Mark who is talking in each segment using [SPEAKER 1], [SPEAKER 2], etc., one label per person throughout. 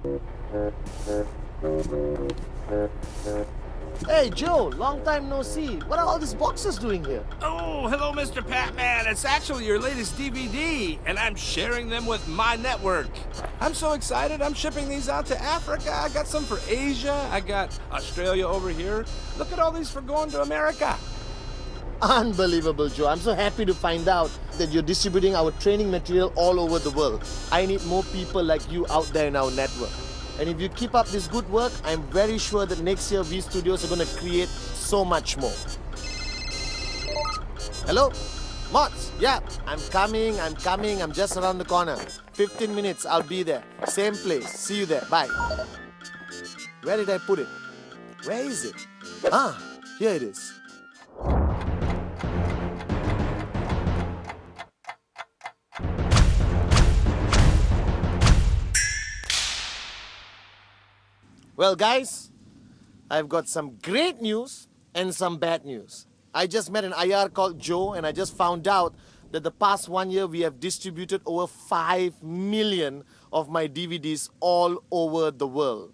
[SPEAKER 1] Hey Joe, long time no see. What are all these boxes doing here?
[SPEAKER 2] Oh, hello, Mr. Pathman. It's actually your latest DVD, and I'm sharing them with my network. I'm so excited. I'm shipping these out to Africa. I got some for Asia. I got Australia over here. Look at all these for going to America.
[SPEAKER 1] Unbelievable, Joe. I'm so happy to find out that you're distributing our training material all over the world. I need more people like you out there in our network. And if you keep up this good work, I'm very sure that next year V Studios are going to create so much more. Hello? Mods? Yeah, I'm coming. I'm just around the corner. 15 minutes, I'll be there. Same place. See you there. Bye. Where did I put it? Where is it? Ah, here it is. Well, guys, I've got some great news and some bad news. I just met an IR called Joe, and I just found out that the past 1 year we have distributed over 5 million of my DVDs all over the world.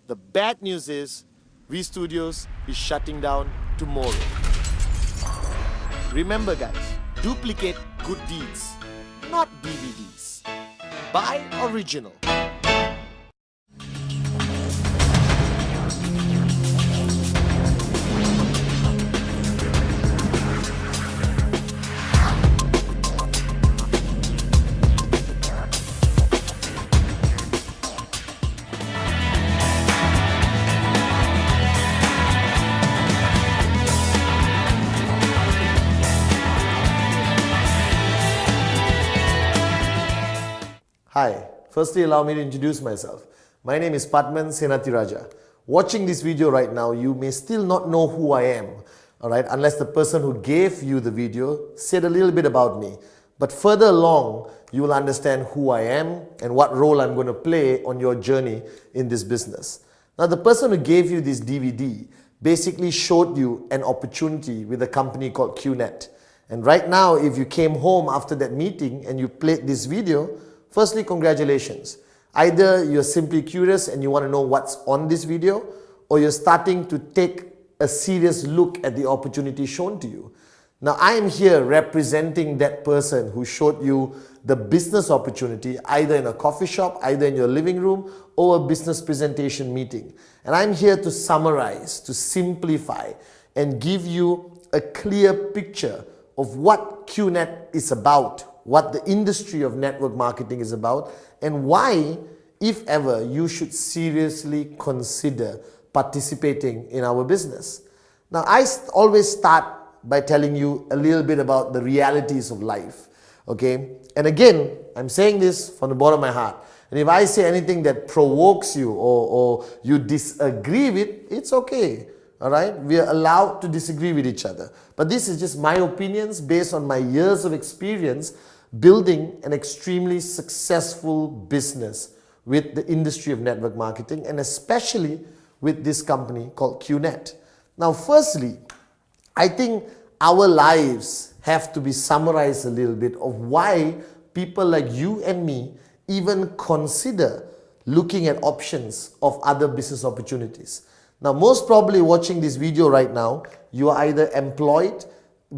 [SPEAKER 1] The bad news is V Studios is shutting down tomorrow. Remember, guys, duplicate good deeds, not DVDs. Buy original. Hi, firstly allow me to introduce myself. My name is Pathman Raja. Watching this video right now, you may still not know who I am, alright, unless the person who gave you the video said a little bit about me. But further along, you will understand who I am and what role I'm going to play on your journey in this business. Now, the person who gave you this DVD basically showed you an opportunity with a company called QNet. And right now, if you came home after that meeting and you played this video, firstly, congratulations. Either you're simply curious and you want to know what's on this video, or you're starting to take a serious look at the opportunity shown to you. Now, I am here representing that person who showed you the business opportunity, either in a coffee shop, either in your living room, or a business presentation meeting. And I'm here to summarize, to simplify, and give you a clear picture of what QNet is about, what the industry of network marketing is about, and why, if ever, you should seriously consider participating in our business. Now, I always start by telling you a little bit about the realities of life, okay? And again, I'm saying this from the bottom of my heart. And if I say anything that provokes you or you disagree with, it's okay. All right, we are allowed to disagree with each other. But this is just my opinions based on my years of experience building an extremely successful business with the industry of network marketing, and especially with this company called QNet. Now, firstly, I think our lives have to be summarized a little bit of why people like you and me even consider looking at options of other business opportunities. Now, most probably watching this video right now, you are either employed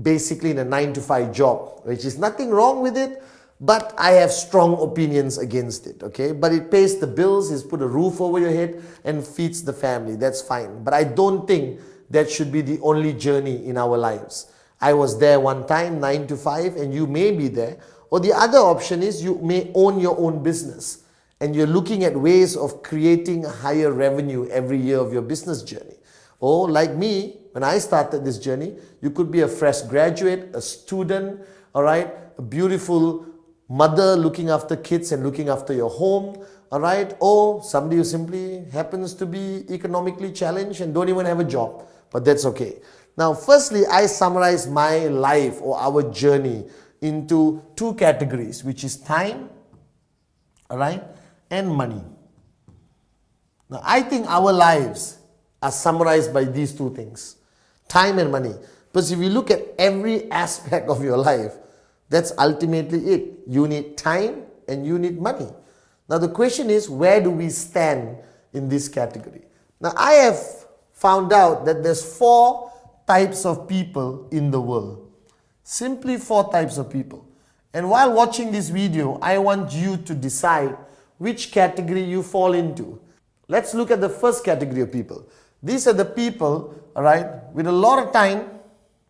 [SPEAKER 1] basically in a 9-to-5 job, which is nothing wrong with it, but I have strong opinions against it, okay? But it pays the bills, it's put a roof over your head and feeds the family, that's fine. But I don't think that should be the only journey in our lives. I was there one time, 9-to-5, and you may be there. Or the other option is you may own your own business, and you're looking at ways of creating a higher revenue every year of your business journey. Or like me, when I started this journey, you could be a fresh graduate, a student, all right, a beautiful mother looking after kids and looking after your home, all right, or somebody who simply happens to be economically challenged and don't even have a job, but that's okay. Now, firstly, I summarize my life or our journey into 2 categories, which is time, all right, and money. Now, I think our lives are summarized by these 2 things, time and money. Because if you look at every aspect of your life, that's ultimately it. You need time and you need money. Now the question is, where do we stand in this category? Now I have found out that there's 4 types of people in the world. Simply 4 types of people. And while watching this video, I want you to decide which category you fall into. Let's look at the first category of people. These are the people, alright, with a lot of time,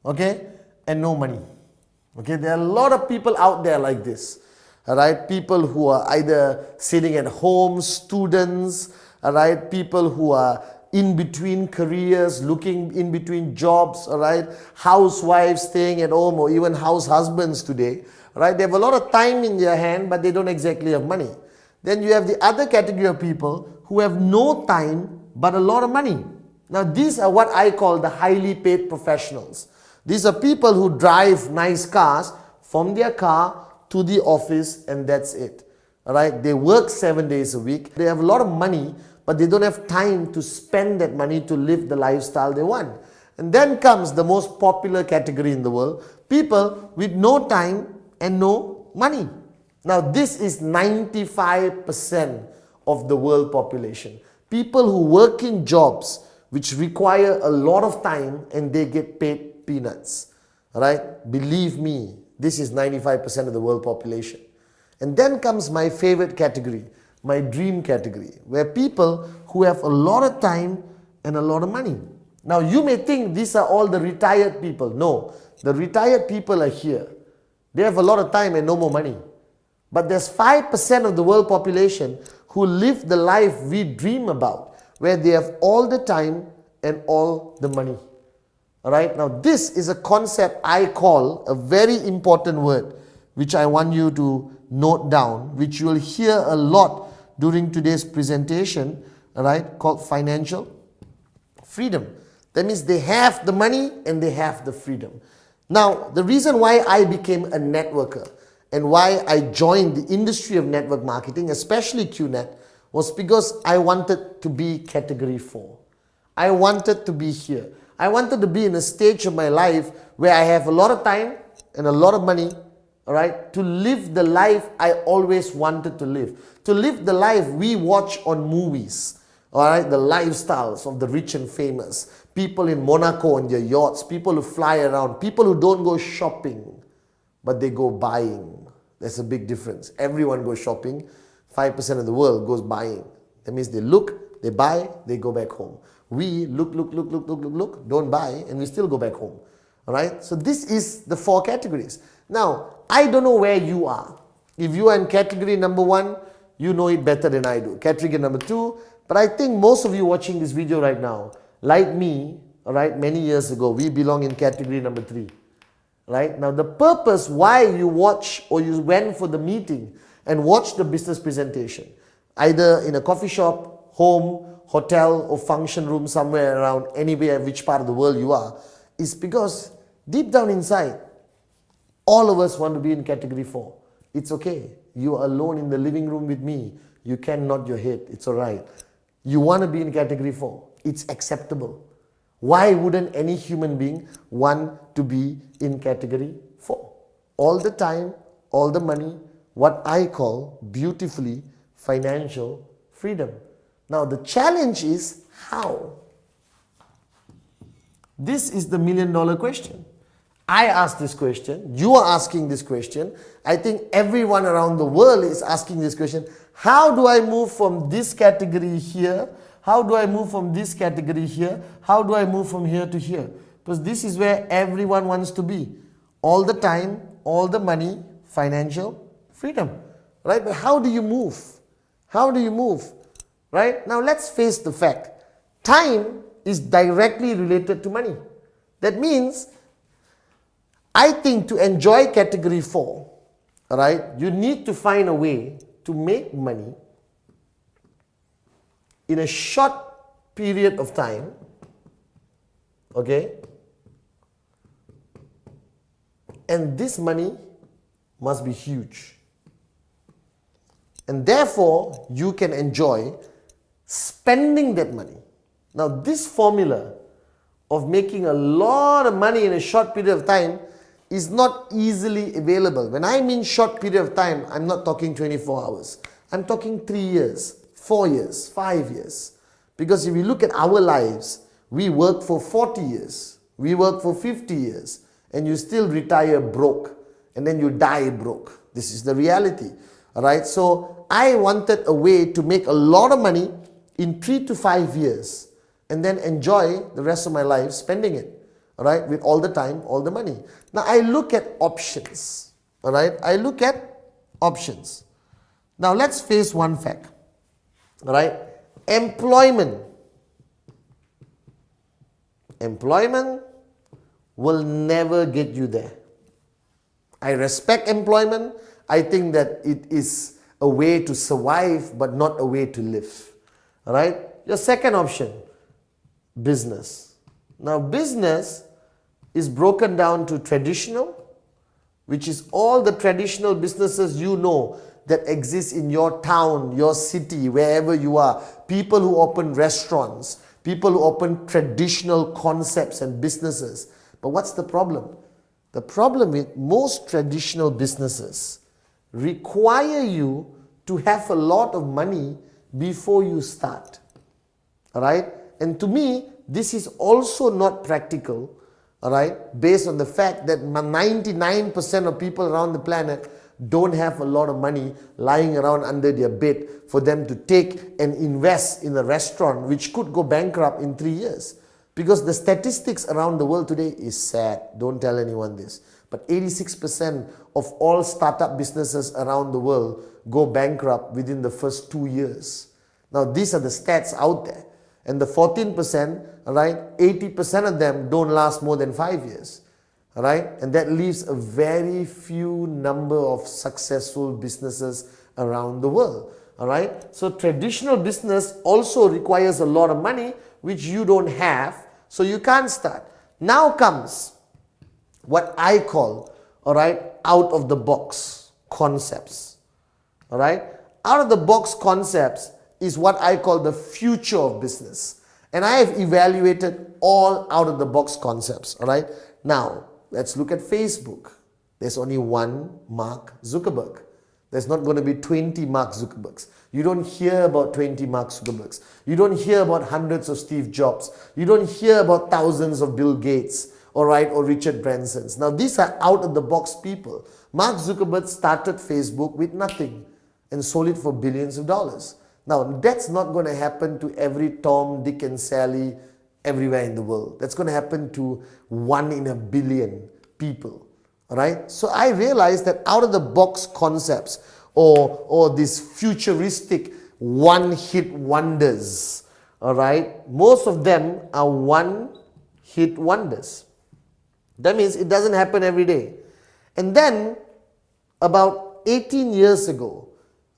[SPEAKER 1] okay, and no money. Okay, there are a lot of people out there like this. Alright, people who are either sitting at home, students, alright, people who are in between careers, looking in between jobs, alright, housewives staying at home, or even house husbands today, right? They have a lot of time in their hand, but they don't exactly have money. Then you have the other category of people who have no time, but a lot of money. Now these are what I call the highly paid professionals. These are people who drive nice cars from their car to the office, and that's it. Alright, they work 7 days a week. They have a lot of money, but they don't have time to spend that money to live the lifestyle they want. And then comes the most popular category in the world, people with no time and no money. Now this is 95% of the world population. People who work in jobs which require a lot of time and they get paid peanuts. Alright, believe me, this is 95% of the world population. And then comes my favorite category, my dream category, where people who have a lot of time and a lot of money. Now you may think these are all the retired people. No, the retired people are here. They have a lot of time and no more money. But there's 5% of the world population who live the life we dream about, where they have all the time and all the money. Alright, now this is a concept I call a very important word, which I want you to note down, which you will hear a lot during today's presentation, alright, called financial freedom. That means they have the money and they have the freedom. Now, the reason why I became a networker and why I joined the industry of network marketing, especially QNet, was because I wanted to be category 4. I wanted to be here. I wanted to be in a stage of my life where I have a lot of time and a lot of money, alright, to live the life I always wanted to live. To live the life we watch on movies, alright, the lifestyles of the rich and famous. People in Monaco on their yachts, people who fly around, people who don't go shopping, but they go buying. There's a big difference. Everyone goes shopping. 5% of the world goes buying. That means they look, they buy, they go back home. We look, don't buy, and we still go back home. Alright? So this is the 4 categories. Now, I don't know where you are. If you are in category number 1, you know it better than I do. Category number 2, but I think most of you watching this video right now, like me, alright, many years ago, we belong in category number 3. Right? Now the purpose why you watch or you went for the meeting and watched the business presentation, either in a coffee shop, home, hotel or function room somewhere around anywhere, which part of the world you are, is because deep down inside, all of us want to be in category 4. It's okay. You are alone in the living room with me. You can nod your head. It's alright. You want to be in category 4. It's acceptable. Why wouldn't any human being want to be in category 4? All the time, all the money, what I call beautifully financial freedom. Now the challenge is how? This is the $1 million question. I asked this question, you are asking this question, I think everyone around the world is asking this question. How do I move from this category here? How do I move from this category here? How do I move from here to here? Because this is where everyone wants to be. All the time, all the money, financial freedom. Right? But how do you move? How do you move? Right? Now let's face the fact. Time is directly related to money. That means, I think to enjoy category 4, right, you need to find a way to make money in a short period of time, okay, and this money must be huge. And therefore, you can enjoy spending that money. Now, this formula of making a lot of money in a short period of time is not easily available. When I mean short period of time, I'm not talking 24 hours. I'm talking 3 years, 4 years, 5 years. Because if you look at our lives, we work for 40 years, we work for 50 years, and you still retire broke, and then you die broke. This is the reality. Alright, so I wanted a way to make a lot of money in 3 to 5 years, and then enjoy the rest of my life spending it. Alright, with all the time, all the money. Now I look at options. Alright, I look at options. Now let's face one fact. Alright, employment will never get you there. I respect employment. I think that it is a way to survive, but not a way to live. Alright, your second option, business. Now business is broken down to traditional, which is all the traditional businesses you know that exist in your town, your city, wherever you are. People who open restaurants, people who open traditional concepts and businesses. But what's the problem? The problem with most traditional businesses require you to have a lot of money before you start. Alright? And to me, this is also not practical, alright, based on the fact that 99% of people around the planet don't have a lot of money lying around under their bed for them to take and invest in a restaurant which could go bankrupt in 3 years. Because the statistics around the world today is sad. Don't tell anyone this. But 86% of all startup businesses around the world go bankrupt within the first 2 years. Now these are the stats out there. And the 14%, right, 80% of them don't last more than 5 years. Right? And that leaves a very few number of successful businesses around the world. Alright? So traditional business also requires a lot of money, which you don't have, so you can't start. Now comes what I call, alright, out of the box concepts. Alright? Out of the box concepts is what I call the future of business. And I have evaluated all out of the box concepts. Alright? Now, let's look at Facebook. There's only one Mark Zuckerberg. There's not going to be 20 Mark Zuckerbergs. You don't hear about 20 Mark Zuckerbergs. You don't hear about hundreds of Steve Jobs. You don't hear about thousands of Bill Gates, alright, or Richard Bransons. Now these are out of the box people. Mark Zuckerberg started Facebook with nothing and sold it for billions of dollars. Now that's not going to happen to every Tom, Dick and Sally everywhere in the world. That's going to happen to 1 in a billion people. Alright? So I realized that out of the box concepts or these futuristic one-hit wonders, alright, most of them are one-hit wonders. That means it doesn't happen every day. And then about 18 years ago,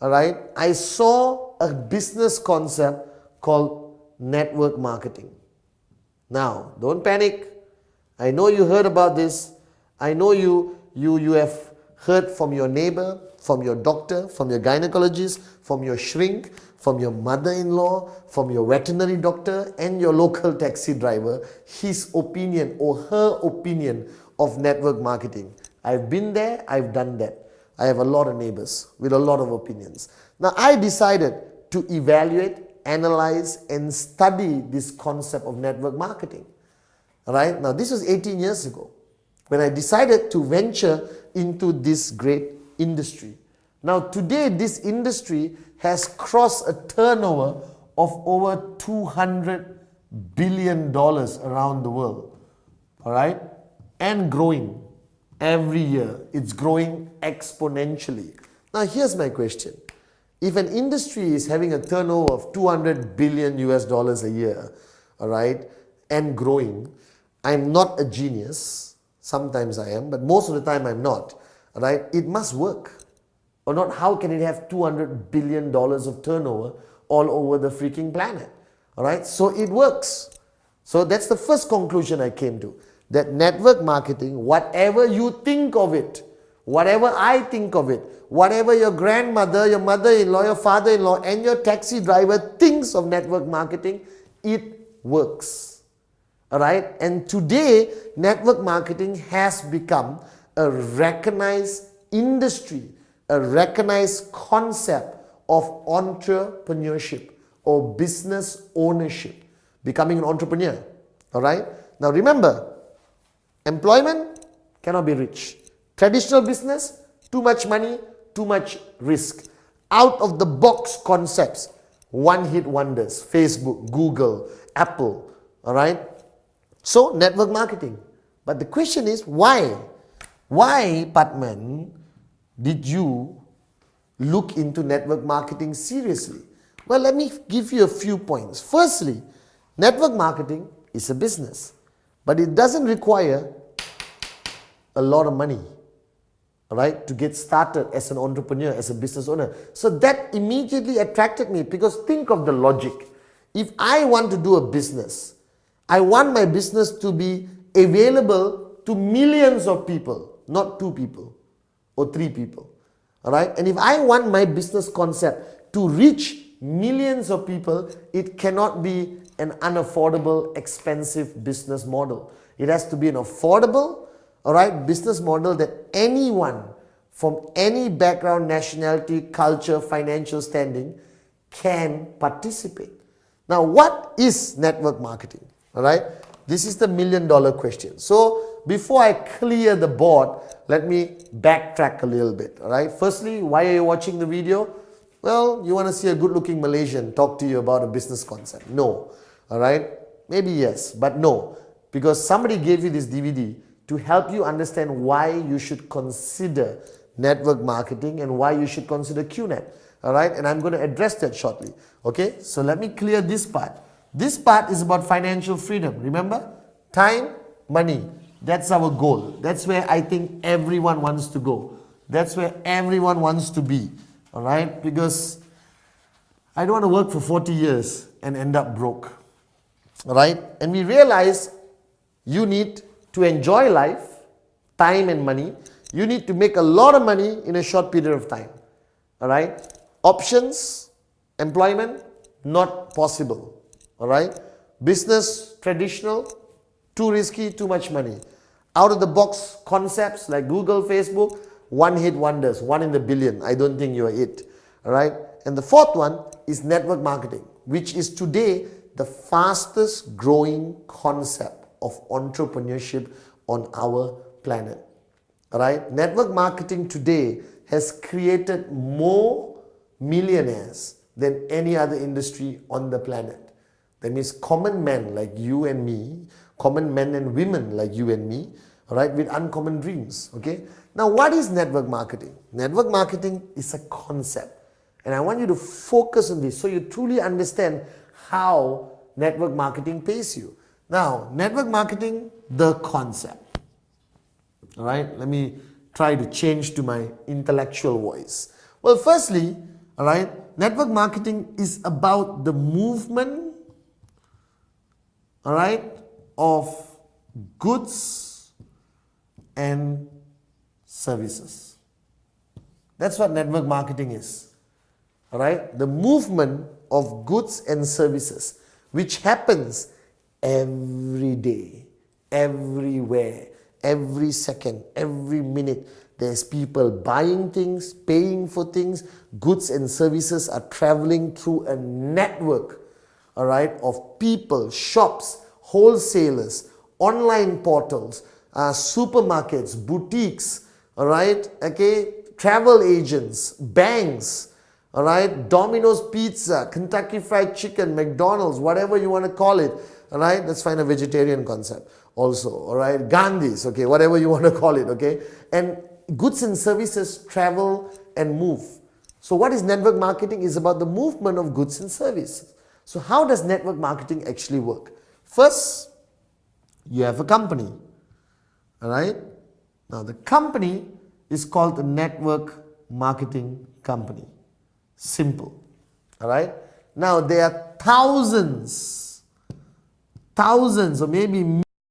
[SPEAKER 1] alright, I saw a business concept called network marketing. Now, don't panic. I know you heard about this. I know you have heard from your neighbor, from your doctor, from your gynecologist, from your shrink, from your mother-in-law, from your veterinary doctor and your local taxi driver, his opinion or her opinion of network marketing. I've been there, I've done that. I have a lot of neighbors with a lot of opinions. Now I decided to evaluate, analyze and study this concept of network marketing. Alright, now this was 18 years ago when I decided to venture into this great industry. Now today this industry has crossed a turnover of over $200 billion around the world. Alright, and growing every year. It's growing exponentially. Now here's my question. If an industry is having a turnover of $200 billion a year, alright, and growing, I'm not a genius. Sometimes I am, but most of the time I'm not. Right? It must work. Or not, how can it have $200 billion of turnover all over the freaking planet? Alright? So it works. So that's the first conclusion I came to. That network marketing, whatever you think of it, whatever I think of it, whatever your grandmother, your mother-in-law, your father-in-law and your taxi driver thinks of network marketing, it works. Alright, and today network marketing has become a recognized industry, a recognized concept of entrepreneurship or business ownership, becoming an entrepreneur. All right? Now remember, employment cannot be rich. Traditional business, too much money, too much risk. Out of the box concepts, one hit wonders. Facebook, Google, Apple. All right? So, network marketing. But the question is, why? Why, Pathman, did you look into network marketing seriously? Well, let me give you a few points. Firstly, network marketing is a business, but it doesn't require a lot of money, right, to get started as an entrepreneur, as a business owner. So that immediately attracted me, because think of the logic. If I want to do a business, I want my business to be available to millions of people, not 2 people or 3 people. All right? And if I want my business concept to reach millions of people, it cannot be an unaffordable, expensive business model. It has to be an affordable, all right, business model that anyone from any background, nationality, culture, financial standing can participate. Now, what is network marketing? All right, this is the million-dollar question. So, before I clear the board, let me backtrack a little bit. All right, firstly, why are you watching the video? Well, you want to see a good-looking Malaysian talk to you about a business concept. No. All right, maybe yes, but no, because somebody gave you this DVD to help you understand why you should consider network marketing and why you should consider QNet. All right, and I'm going to address that shortly. Okay, so let me clear this part. This part is about financial freedom. Remember? Time, money. That's our goal. That's where I think everyone wants to go. That's where everyone wants to be. All right, because I don't want to work for 40 years and end up broke. All right, and we realize you need to enjoy life, time and money. You need to make a lot of money in a short period of time. All right, options, employment, not possible. All right, business, traditional, too risky, too much money. Out of the box concepts like Google, Facebook, one hit wonders, 1 in a billion. I don't think you're it. All right, and the fourth one is network marketing, which is today the fastest growing concept of entrepreneurship on our planet. All right, network marketing today has created more millionaires than any other industry on the planet. That means common men like you and me, common men and women like you and me, all right, with uncommon dreams. Okay, now what is network marketing? Network marketing is a concept, and I want you to focus on this so you truly understand how network marketing pays you. Now, network marketing, the concept. All right, let me try to change to my intellectual voice. Well, firstly, all right, network marketing is about the movement, all right, of goods and services. That's what network marketing is. All right, the movement of goods and services, which happens every day, everywhere, every second, every minute. There's people buying things, paying for things. Goods and services are traveling through a network, all right, of people, shops, wholesalers, online portals, supermarkets, boutiques, all right, okay, travel agents, banks, all right, Domino's Pizza, Kentucky Fried Chicken, McDonald's, whatever you want to call it, all right, let's find a vegetarian concept also, all right, Gandhi's, okay, whatever you want to call it, okay, and goods and services travel and move. So what is network marketing? Is about the movement of goods and services. So how does network marketing actually work? First, you have a company, all right, now the company is called a network marketing company. Simple. All right. Now there are thousands or maybe